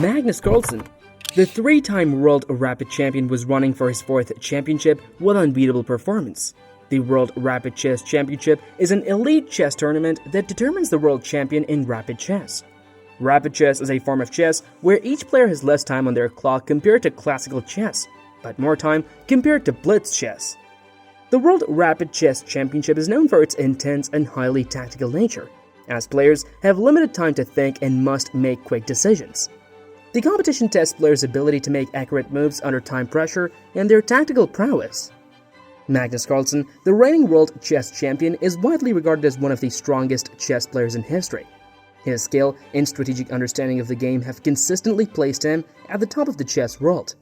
Magnus Carlsen, the three-time World Rapid Champion, was running for his fourth championship with unbeatable performance. The World Rapid Chess Championship is an elite chess tournament that determines the world champion in rapid chess. Rapid chess is a form of chess where each player has less time on their clock compared to classical chess, but more time compared to blitz chess. The World Rapid Chess Championship is known for its intense and highly tactical nature, as players have limited time to think and must make quick decisions. The competition tests players' ability to make accurate moves under time pressure and their tactical prowess. Magnus Carlsen, the reigning world chess champion, is widely regarded as one of the strongest chess players in history. His skill and strategic understanding of the game have consistently placed him at the top of the chess world.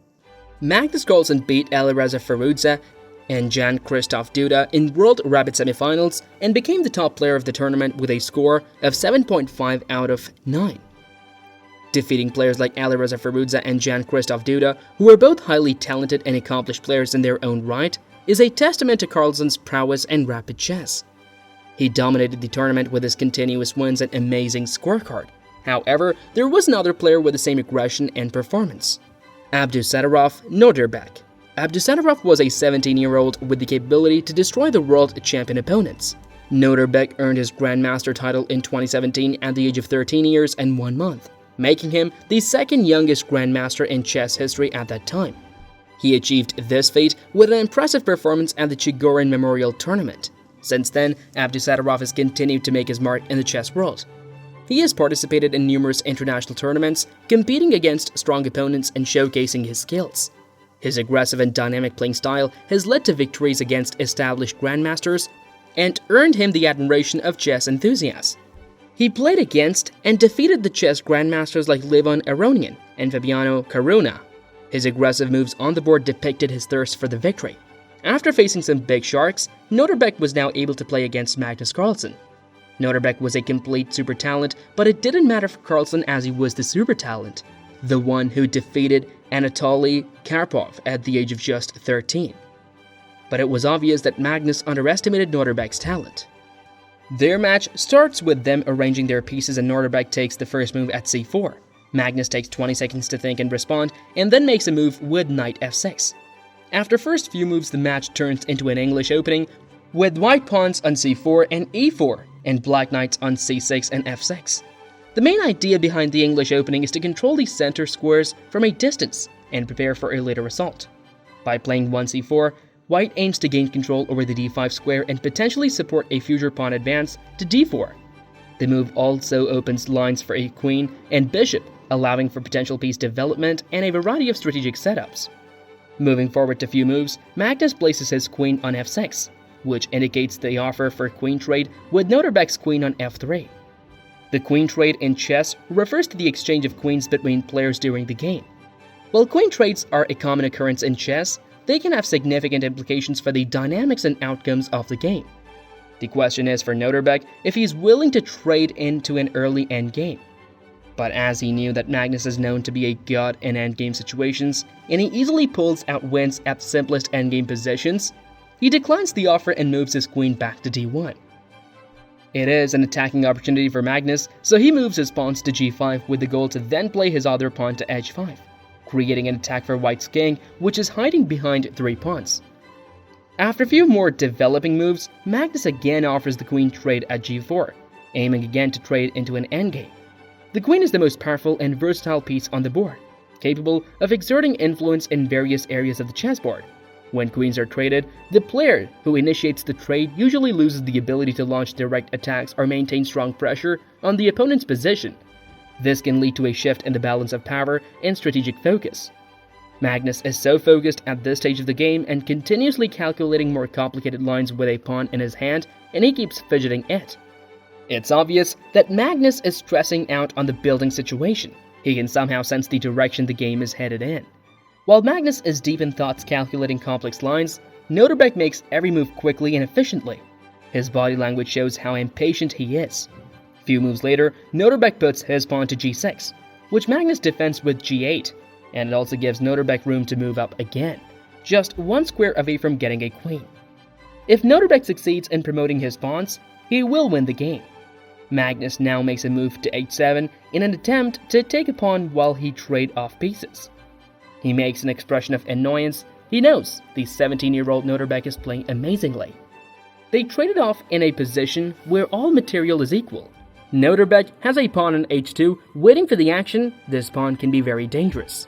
Magnus Carlsen beat Alireza Firouzja and Jan-Krzysztof Duda in World Rapid semifinals and became the top player of the tournament with a score of 7.5 out of 9. Defeating players like Alireza Firouzja and Jan-Krzysztof Duda, who are both highly talented and accomplished players in their own right, is a testament to Carlsen's prowess in rapid chess. He dominated the tournament with his continuous wins and amazing scorecard. However, there was another player with the same aggression and performance. Abdusattorov Norderbeck. Abdusattorov was a 17-year-old with the capability to destroy the world champion opponents. Norderbeck earned his Grandmaster title in 2017 at the age of 13 years and 1 month, making him the second youngest Grandmaster in chess history at that time. He achieved this feat with an impressive performance at the Chigorin Memorial Tournament. Since then, Abdusattorov has continued to make his mark in the chess world. He has participated in numerous international tournaments, competing against strong opponents and showcasing his skills. His aggressive and dynamic playing style has led to victories against established grandmasters and earned him the admiration of chess enthusiasts. He played against and defeated the chess grandmasters like Levon Aronian and Fabiano Caruana. His aggressive moves on the board depicted his thirst for the victory. After facing some big sharks, Norderbeck was now able to play against Magnus Carlsen. Norderbeck was a complete super talent, but it didn't matter for Carlsen as he was the super talent, the one who defeated Anatoly Karpov at the age of just 13. But it was obvious that Magnus underestimated Norderbeck's talent. Their match starts with them arranging their pieces and Norderbeck takes the first move at c4. Magnus takes 20 seconds to think and respond, and then makes a move with knight f6. After first few moves, the match turns into an English opening with white pawns on c4 and e4, and black knights on c6 and f6. The main idea behind the English opening is to control the center squares from a distance and prepare for a later assault. By playing 1c4, white aims to gain control over the d5 square and potentially support a future pawn advance to d4. The move also opens lines for a queen and bishop, allowing for potential piece development and a variety of strategic setups. Moving forward to few moves, Magnus places his queen on f6, which indicates the offer for queen trade with Norderbeck's queen on f3. The queen trade in chess refers to the exchange of queens between players during the game. While queen trades are a common occurrence in chess, they can have significant implications for the dynamics and outcomes of the game. The question is for Norderbeck if he's willing to trade into an early endgame. But as he knew that Magnus is known to be a god in endgame situations, and he easily pulls out wins at the simplest endgame positions, he declines the offer and moves his queen back to d1. It is an attacking opportunity for Magnus, so he moves his pawns to g5 with the goal to then play his other pawn to h5, creating an attack for white's king, which is hiding behind 3 pawns. After a few more developing moves, Magnus again offers the queen trade at g4, aiming again to trade into an endgame. The queen is the most powerful and versatile piece on the board, capable of exerting influence in various areas of the chessboard. When queens are traded, the player who initiates the trade usually loses the ability to launch direct attacks or maintain strong pressure on the opponent's position. This can lead to a shift in the balance of power and strategic focus. Magnus is so focused at this stage of the game and continuously calculating more complicated lines with a pawn in his hand, and he keeps fidgeting it. It's obvious that Magnus is stressing out on the building situation. He can somehow sense the direction the game is headed in. While Magnus is deep in thoughts calculating complex lines, Norderbeck makes every move quickly and efficiently. His body language shows how impatient he is. Few moves later, Norderbeck puts his pawn to g6, which Magnus defends with g8, and it also gives Norderbeck room to move up again, just 1 square away from getting a queen. If Norderbeck succeeds in promoting his pawns, he will win the game. Magnus now makes a move to h7 in an attempt to take a pawn while he trades off pieces. He makes an expression of annoyance. He knows the 17-year-old Noterbeck is playing amazingly. They traded off in a position where all material is equal. Noterbeck has a pawn on h2 waiting for the action. This pawn can be very dangerous.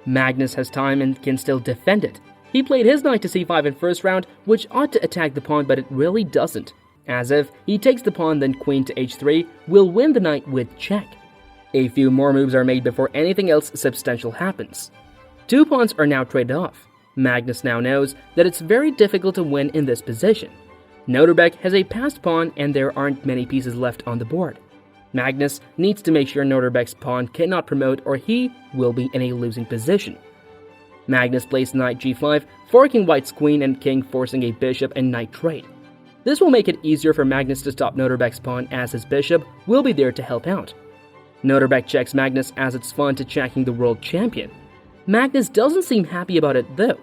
Magnus has time and can still defend it. He played his knight to c5 in first round, which ought to attack the pawn, but it really doesn't. As if he takes the pawn then queen to h3 will win the knight with check. A few more moves are made before anything else substantial happens. Two pawns are now traded off. Magnus now knows that it's very difficult to win in this position. Noterbeck has a passed pawn and there aren't many pieces left on the board. Magnus needs to make sure Noterbeck's pawn cannot promote or he will be in a losing position. Magnus plays knight g5, forking white's queen and king, forcing a bishop and knight trade. This will make it easier for Magnus to stop Noterbeck's pawn as his bishop will be there to help out. Noterbeck checks Magnus as it's fun to checking the world champion. Magnus doesn't seem happy about it though.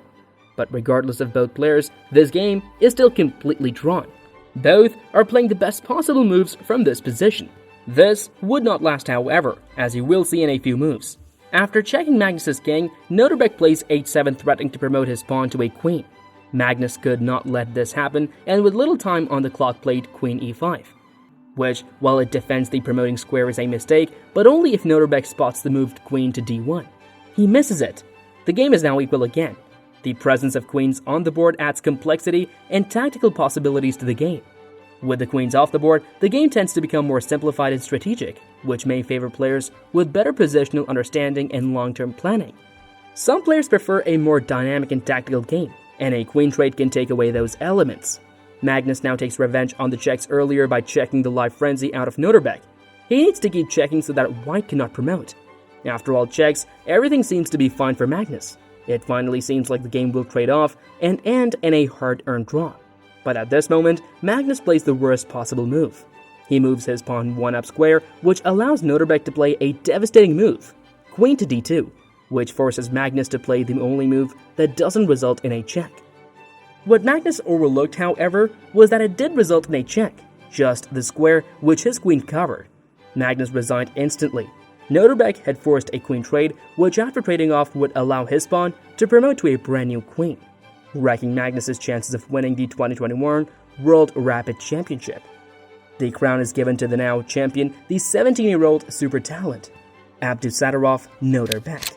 But regardless of both players, this game is still completely drawn. Both are playing the best possible moves from this position. This would not last however, as you will see in a few moves. After checking Magnus's king, Noterbeck plays h7 threatening to promote his pawn to a queen. Magnus could not let this happen and with little time on the clock played queen e5. Which, while it defends the promoting square, is a mistake, but only if Noterbeck spots the moved queen to d1. He misses it. The game is now equal again. The presence of queens on the board adds complexity and tactical possibilities to the game. With the queens off the board, the game tends to become more simplified and strategic, which may favor players with better positional understanding and long-term planning. Some players prefer a more dynamic and tactical game, and a queen trade can take away those elements. Magnus now takes revenge on the checks earlier by checking the live frenzy out of Noterbeck. He needs to keep checking so that white cannot promote. After all checks, everything seems to be fine for Magnus. It finally seems like the game will trade off and end in a hard-earned draw. But at this moment, Magnus plays the worst possible move. He moves his pawn 1-up square, which allows Noterbeck to play a devastating move, queen to d2, which forces Magnus to play the only move that doesn't result in a check. What Magnus overlooked, however, was that it did result in a check, just the square which his queen covered. Magnus resigned instantly. Noterbeck had forced a queen trade, which after trading off would allow his pawn to promote to a brand new queen, wrecking Magnus's chances of winning the 2021 World Rapid Championship. The crown is given to the now champion, the 17-year-old super talent, Abdusattorov Noterbeck.